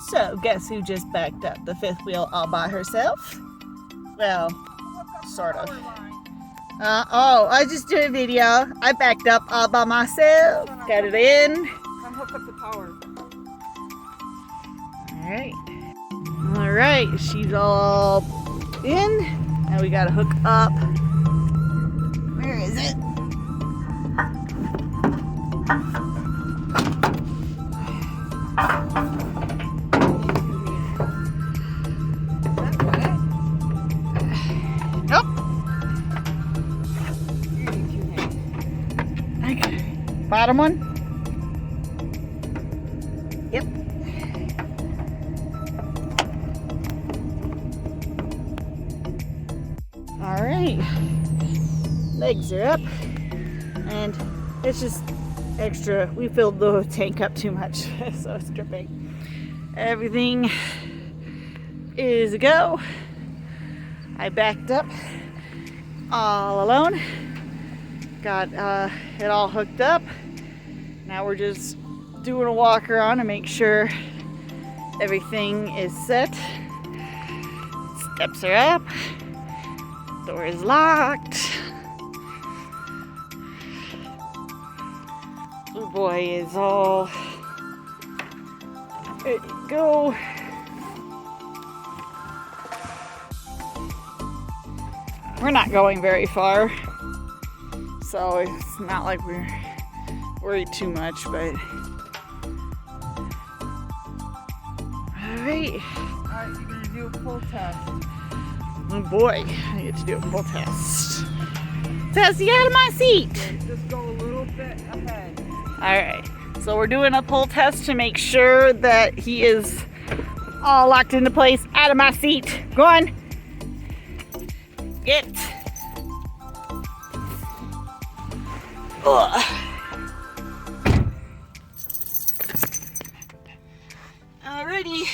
So, guess who just backed up the fifth wheel all by herself? Well, sort of. I just did a video. I backed up all by myself. Got it in. Come hook up the power. Alright. Alright, she's all in. Now we gotta hook up. Where is it? Nope. Okay. Bottom one? Yep. Alright. Legs are up. And it's just extra. We filled the tank up too much, so it's dripping. Everything is a go. I backed up all alone. Got it all hooked up. Now we're just doing a walk around to make sure everything is set. Steps are up. Door is locked. Blue boy is all ready to go. We're not going very far, so it's not like we're worried too much, but alright. Alright, you're gonna do a pull test. Oh boy, I get to do a full test. Tessie, out of my seat! Okay, just go a little bit ahead. Alright, so we're doing a pull test to make sure that he is all locked into place. Out of my seat. Go on. Get. Ugh. Alrighty.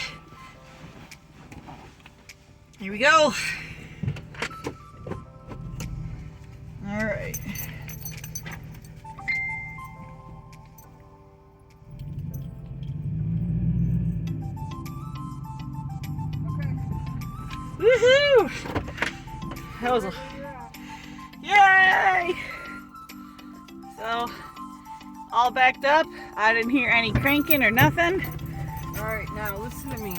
Here we go. Alright. Okay. Woohoo! That was a yay! So, all backed up. I didn't hear any cranking or nothing. Alright, now listen to me.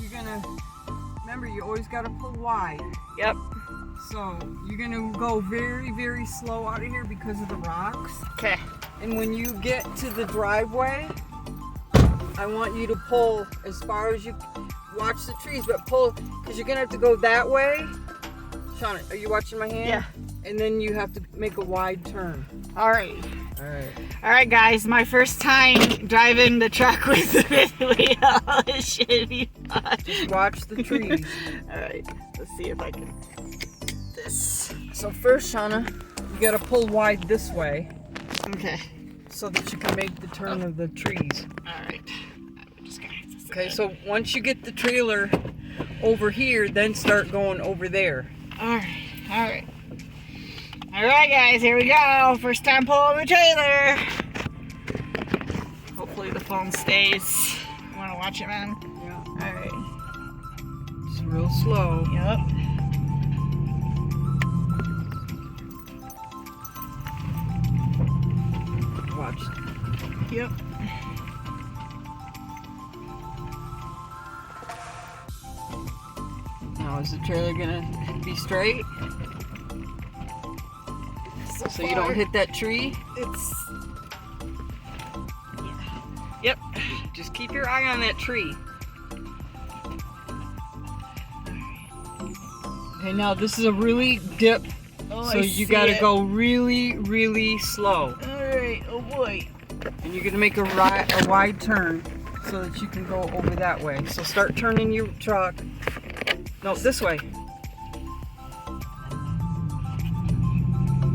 You're gonna, remember you always gotta pull wide. Yep. So, you're gonna go very, very slow out of here because of the rocks. Okay. And when you get to the driveway, I want you to pull as far as you watch the trees, but pull, because you're gonna have to go that way. Shauna, are you watching my hand? Yeah. And then you have to make a wide turn. Alright. Alright. Alright guys, my first time driving the truck with the fifth wheel. It should be fun. Just watch the trees. Alright, let's see if I can do this. So first, Shauna, you gotta pull wide this way Okay. so that you can make the turn of the trees. Alright. I'm just gonna have to sit Okay, in. so once you get the trailer over here, then start going over there. Alright, alright. Alright guys, here we go. First time pulling the trailer. Hopefully the phone stays. You wanna watch it, man? Yeah. Alright. Just real slow. Yep. Watch. Yep. Now is the trailer gonna be straight? So you don't hit that tree? It's Yep. Just keep your eye on that tree. Okay, now this is a really dip, so you gotta go really, really slow. Alright, oh boy. And you're gonna make a wide turn so that you can go over that way. So start turning your truck. No, this way.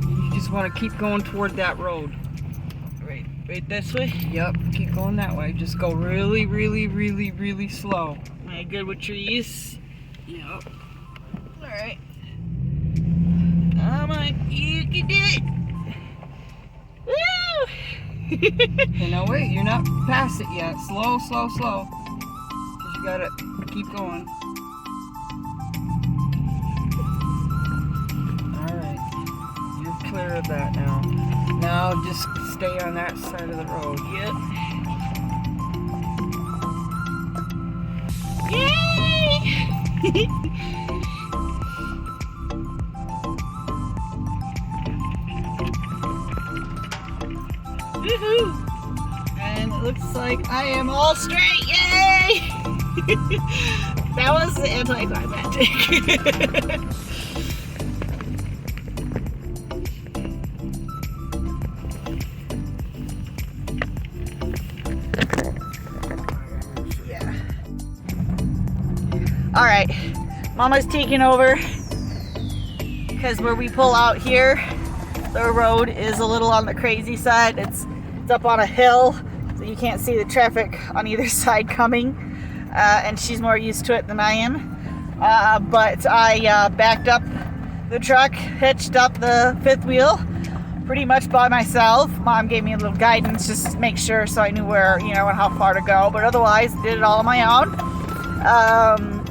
You just want to keep going toward that road. Right this way? Yep, keep going that way. Just go really, really, really, really slow. Am I good with trees? Yep. Alright. Come on, you can do it. Woo! Okay, now wait, you're not past it yet. Slow, slow, slow. 'Cause you gotta keep going. Alright. You're clear of that now. Now just stay on that side of the road. Yep. Yay! Woohoo! And it looks like I am all straight. Yay! That was anticlimactic. Yeah. All right, Mama's taking over because where we pull out here, the road is a little on the crazy side. It's up on a hill, so you can't see the traffic on either side coming. And she's more used to it than I am. But I backed up the truck, hitched up the fifth wheel, pretty much by myself. Mom gave me a little guidance just to make sure, so I knew where, you know, and how far to go. But otherwise, did it all on my own.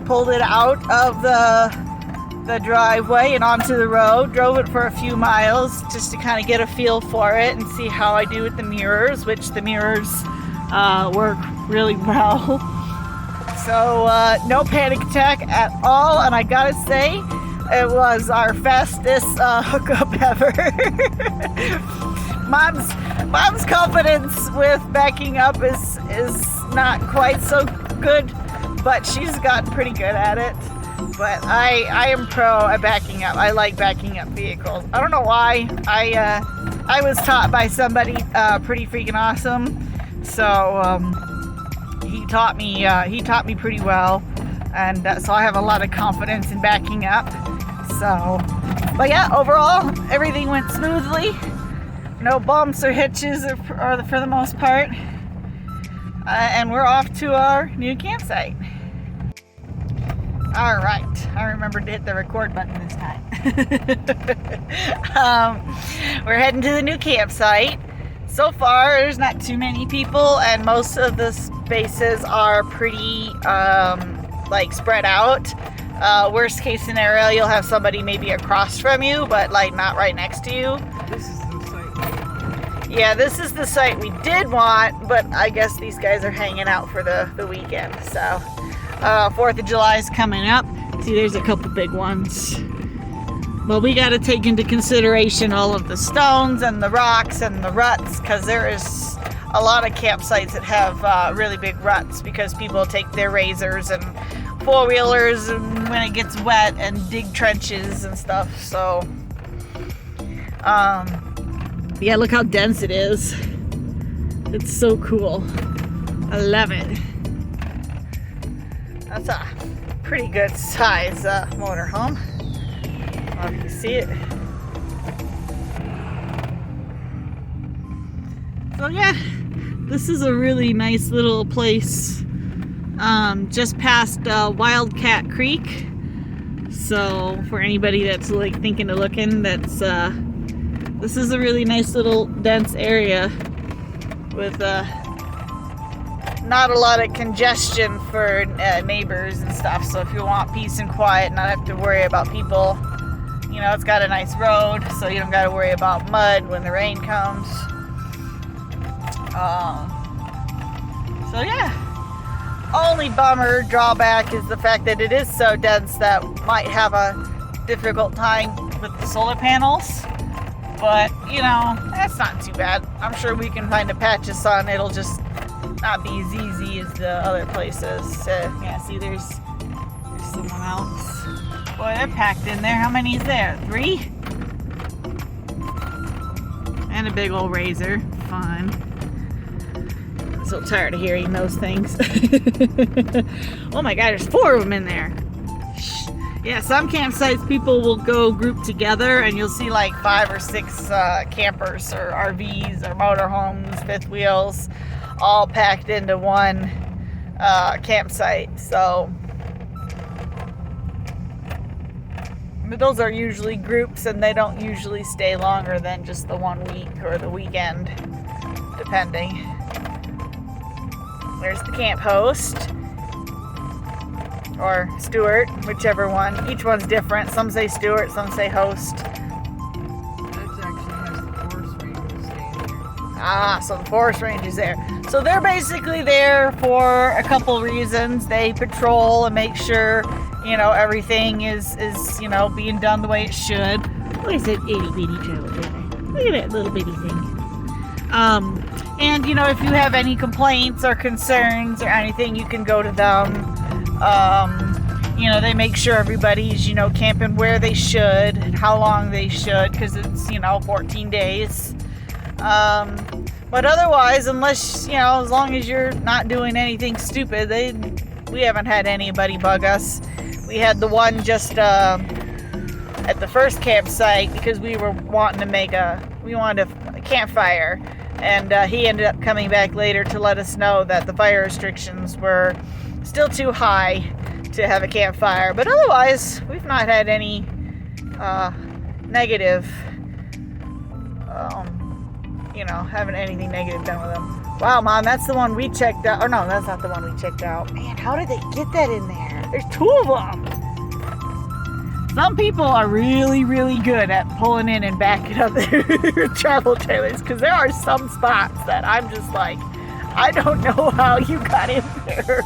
Pulled it out of the driveway and onto the road, drove it for a few miles just to kind of get a feel for it and see how I do with the mirrors, which the mirrors work really well. So no panic attack at all, and I gotta say it was our fastest hookup ever. Mom's confidence with backing up is not quite so good, but she's gotten pretty good at it. But I am pro at backing up. I like backing up vehicles. I don't know why. I was taught by somebody pretty freaking awesome. So he taught me pretty well, and so I have a lot of confidence in backing up. So, but yeah, overall everything went smoothly. No bumps or hitches for the most part. And we're off to our new campsite. All right, I remembered to hit the record button this time. We're heading to the new campsite. So far, there's not too many people, and most of the spaces are pretty like spread out. Worst case scenario, you'll have somebody maybe across from you, but like not right next to you. This is the site. Yeah, this is the site we did want, but I guess these guys are hanging out for the weekend. So 4th of July is coming up. See, there's a couple big ones. But we got to take into consideration all of the stones and the rocks and the ruts, because there is a lot of campsites that have really big ruts because people take their razors and four-wheelers and when it gets wet and dig trenches and stuff. So yeah, look how dense it is. It's so cool. I love it. That's a pretty good size motorhome. I don't know if you can see it. So yeah, this is a really nice little place just past Wildcat Creek. So for anybody that's like thinking of looking, that's this is a really nice little dense area with not a lot of congestion for neighbors and stuff. So if you want peace and quiet, not have to worry about people, you know, it's got a nice road, so you don't got to worry about mud when the rain comes. So yeah, only bummer drawback is the fact that it is so dense that might have a difficult time with the solar panels. But you know, that's not too bad. I'm sure we can find a patch of sun. It'll just not be as easy as the other places. Yeah, see, there's someone else. Boy, they're packed in there. How many is there? 3? And a big old razor. Fun. I'm so tired of hearing those things. Oh my God, there's 4 of them in there. Yeah, some campsites people will go group together and you'll see like 5 or 6 campers or RVs or motorhomes, fifth wheels, all packed into one campsite. So but those are usually groups and they don't usually stay longer than just the 1 week or the weekend. depending. There's the camp host, or steward, whichever one. Each one's different. Some say steward, some say host. That actually has the forest ranger staying there. Ah, so the forest ranger's there. So they're basically there for a couple reasons. They patrol and make sure, you know, everything is you know, being done the way it should. What is it, itty bitty travel trailer? Look at that little bitty thing. And you know, if you have any complaints or concerns or anything, you can go to them. You know, they make sure everybody's, you know, camping where they should and how long they should, because it's, you know, 14 days. But otherwise, unless, you know, as long as you're not doing anything stupid, we haven't had anybody bug us. We had the one just at the first campsite, because we wanted a campfire, and he ended up coming back later to let us know that the fire restrictions were still too high to have a campfire. But otherwise, we've not had any negative, you know, having anything negative done with them. Wow, Mom, that's the one we checked out. Or no, that's not the one we checked out. Man, how did they get that in there? There's two of them. Some people are really, really good at pulling in and backing up their travel trailers, because there are some spots that I'm just like, I don't know how you got in there.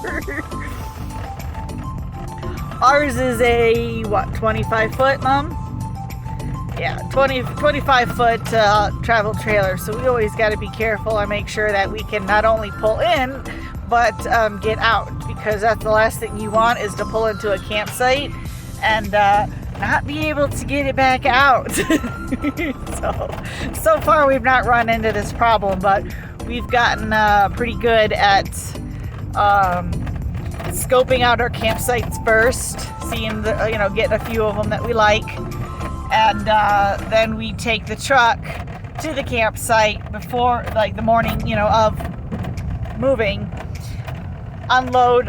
Ours is a, what, 25 foot, Mom? Yeah, 25 foot travel trailer, so we always got to be careful and make sure that we can not only pull in, but get out, because that's the last thing you want, is to pull into a campsite and not be able to get it back out. So far we've not run into this problem, but we've gotten pretty good at scoping out our campsites first, seeing the, you know, getting a few of them that we like, and then we take the truck to the campsite before, like, the morning, you know, of moving, unload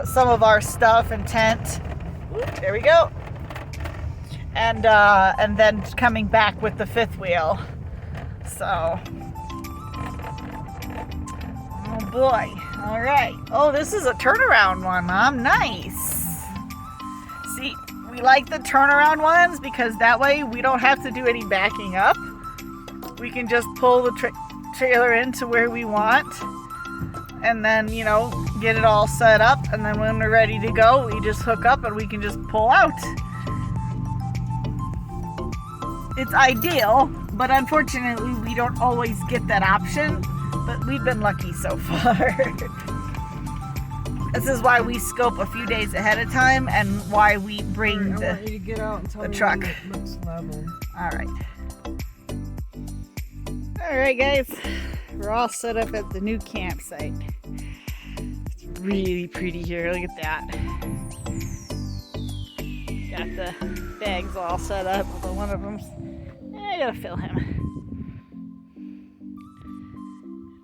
some of our stuff and tent. There we go. And then coming back with the fifth wheel. So, oh boy. All right. Oh, this is a turnaround one, Mom. Nice. See, we like the turnaround ones because that way we don't have to do any backing up. We can just pull the trailer into where we want, and then, you know, get it all set up, and then when we're ready to go, we just hook up and we can just pull out. It's ideal, but unfortunately we don't always get that option, but we've been lucky so far. This is why we scope a few days ahead of time, and why we bring I want you to get out and tell the me truck. when it looks level. Alright guys, we're all set up at the new campsite. It's really pretty here, look at that. Got the bags all set up, although one of them's, I gotta fill him.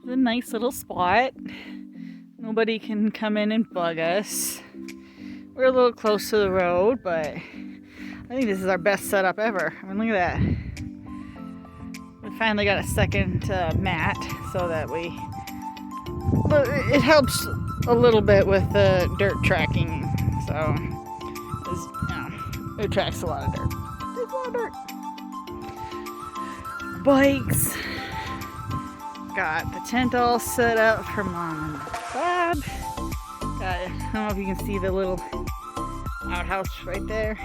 It's a nice little spot. Nobody can come in and bug us. We're a little close to the road, but I think this is our best setup ever. I mean, look at that. We finally got a second mat, so that but it helps a little bit with the dirt tracking. So, you know, it tracks a lot of dirt. There's a lot of dirt. Bikes. Got the tent all set up for Mom and Bob. I don't know if you can see the little outhouse right there.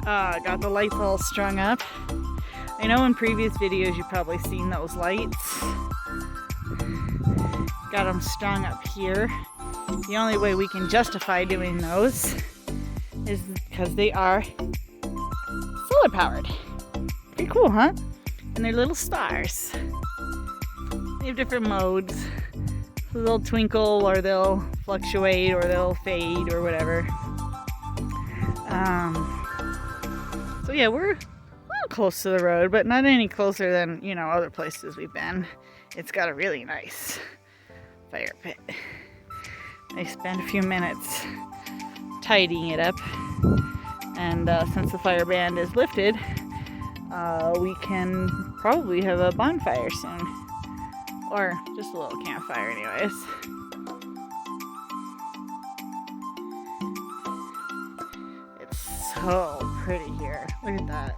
Got the lights all strung up. I know in previous videos you've probably seen those lights. Got them strung up here. The only way we can justify doing those is because they are solar powered. Pretty cool, huh? And they're little stars. They have different modes. They'll twinkle, or they'll fluctuate, or they'll fade, or whatever. So yeah, we're a little close to the road, but not any closer than, you know, other places we've been. It's got a really nice fire pit. I spent a few minutes tidying it up, and since the fire ban is lifted, we can probably have a bonfire soon. Or just a little campfire anyways. It's so pretty here. Look at that.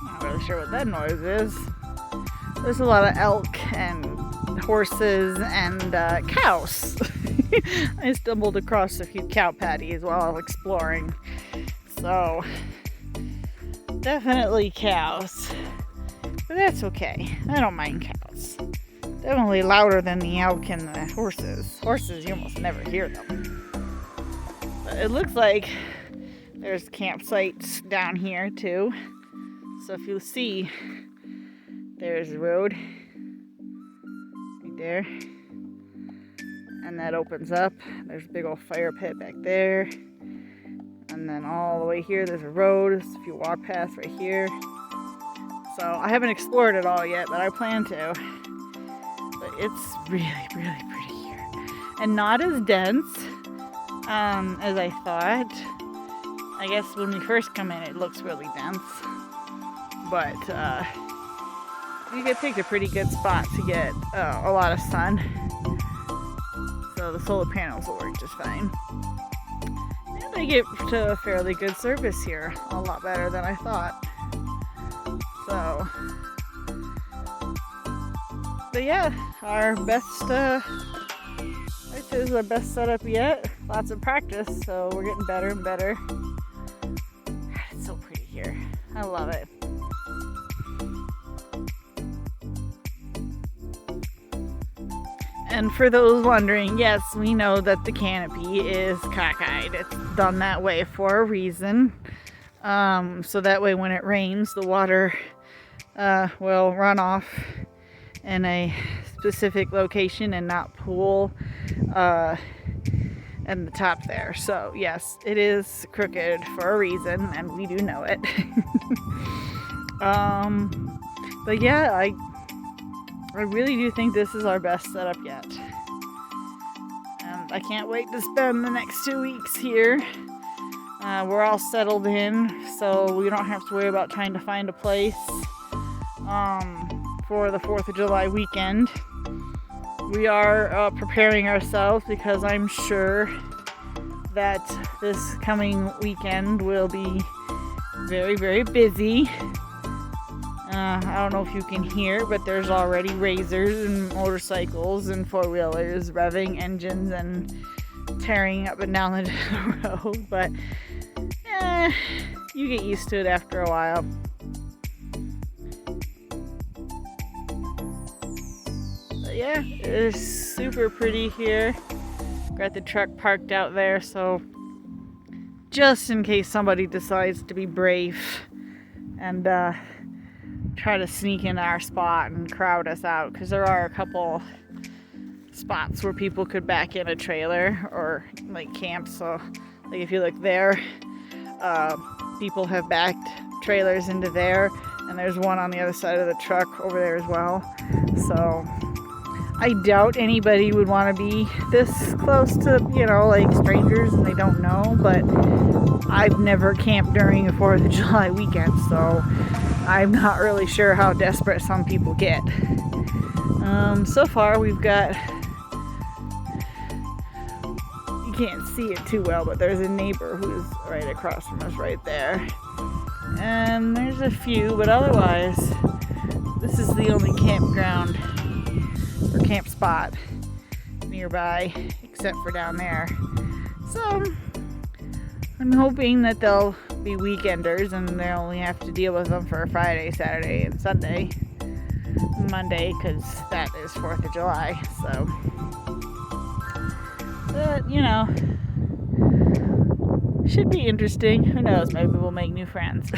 Not really sure what that noise is. There's a lot of elk and horses and cows. I stumbled across a few cow patties while exploring. So, definitely cows. But that's okay. I don't mind cows. Definitely louder than the elk and the horses. Horses, you almost never hear them. But it looks like there's campsites down here too. So if you see, there's the road right there. And that opens up. There's a big old fire pit back there. And then all the way here, there's a road. There's a few walk paths right here. So I haven't explored it all yet, but I plan to. But it's really, really pretty here. And not as dense as I thought. I guess when we first come in, it looks really dense. But you could pick a pretty good spot to get a lot of sun. So the solar panels will work just fine. And they get to a fairly good service here. A lot better than I thought. So, but yeah, our best, I'd say this is our best setup yet. Lots of practice, so we're getting better and better. It's so pretty here. I love it. And for those wondering, yes, we know that the canopy is cockeyed. It's done that way for a reason. So that way when it rains, the water will run off in a specific location and not pool in the top there. So yes, it is crooked for a reason, and we do know it. But yeah, I really do think this is our best setup yet. And I can't wait to spend the next 2 weeks here. We're all settled in, so we don't have to worry about trying to find a place for the 4th of July weekend. We are preparing ourselves because I'm sure that this coming weekend will be very, very busy. I don't know if you can hear, but there's already razors and motorcycles and four-wheelers revving engines and tearing up and down the road. But you get used to it after a while. But yeah, it is super pretty here. Got the truck parked out there, so just in case somebody decides to be brave and try to sneak into our spot and crowd us out, because there are a couple spots where people could back in a trailer or like camp. So like if you look there, people have backed trailers into there, and there's one on the other side of the truck over there as well. So I doubt anybody would want to be this close to, like strangers and they don't know, but I've never camped during a 4th of July weekend, so I'm not really sure how desperate some people get. So far we've got, you can't see it too well, but there's a neighbor who's right across from us right there. And there's a few, but otherwise, this is the only campground or camp spot nearby, except for down there. So I'm hoping that they'll be weekenders and they'll only have to deal with them for Friday, Saturday, and Sunday. Monday, because that is 4th of July. So, but should be interesting. Who knows? Maybe we'll make new friends.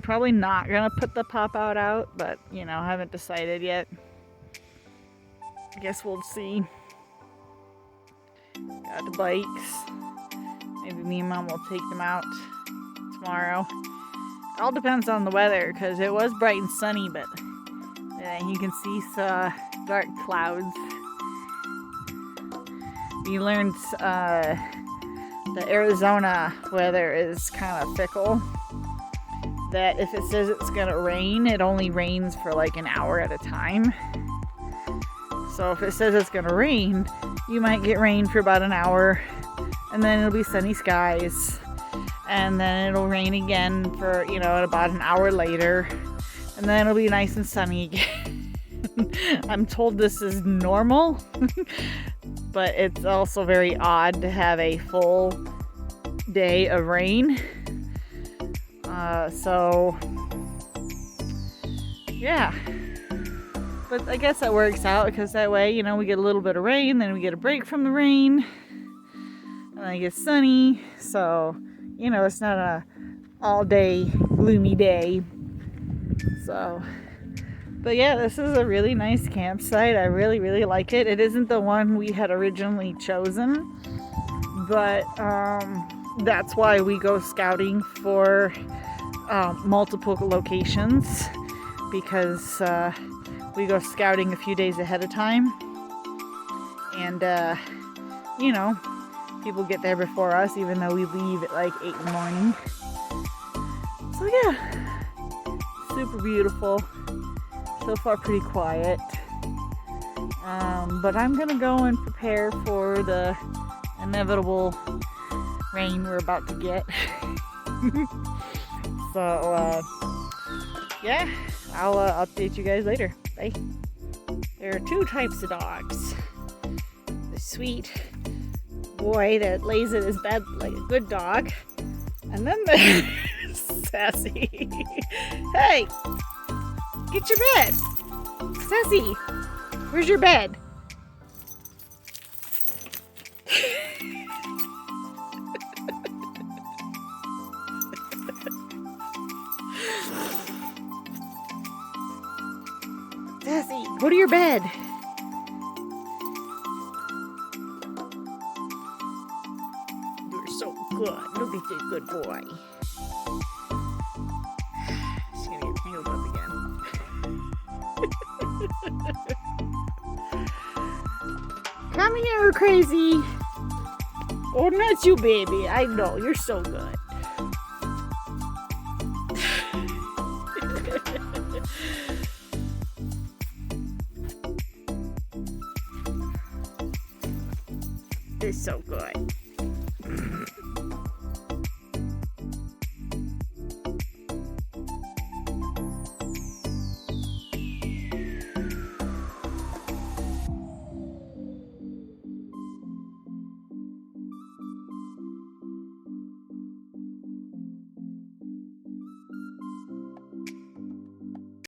Probably not gonna put the pop-out out, but haven't decided yet. I guess we'll see. Got the bikes. Maybe me and Mom will take them out tomorrow. It all depends on the weather, because it was bright and sunny, but you can see some dark clouds We learned the Arizona weather is kind of fickle. That if it says it's gonna rain, it only rains for like an hour at a time. So if it says it's gonna rain, you might get rain for about an hour, and then it'll be sunny skies, and then it'll rain again for, you know, about an hour later, and then it'll be nice and sunny again. I'm told this is normal, but it's also very odd to have a full day of rain. So yeah, but I guess that works out because that way, you know, we get a little bit of rain, then we get a break from the rain, and then it gets sunny. So, you know, it's not a all day gloomy day. So, but yeah, this is a really nice campsite. I really, really like it. It isn't the one we had originally chosen, but that's why we go scouting for multiple locations, because we go scouting a few days ahead of time, and you know, people get there before us, even though we leave at like 8 in the morning. So yeah, super beautiful. So far pretty quiet, but I'm gonna go and prepare for the inevitable rain we're about to get. So yeah, I'll update you guys later. Bye. There are 2 types of dogs. The sweet boy that lays in his bed like a good dog, and then the sassy. Hey, get your bed. Sassy, where's your bed? Sassy, go to your bed. You're so good. Look at you, good boy. She's gonna get tangled up again. Come here, crazy. Oh, not you, baby. I know, you're so good. It's so good.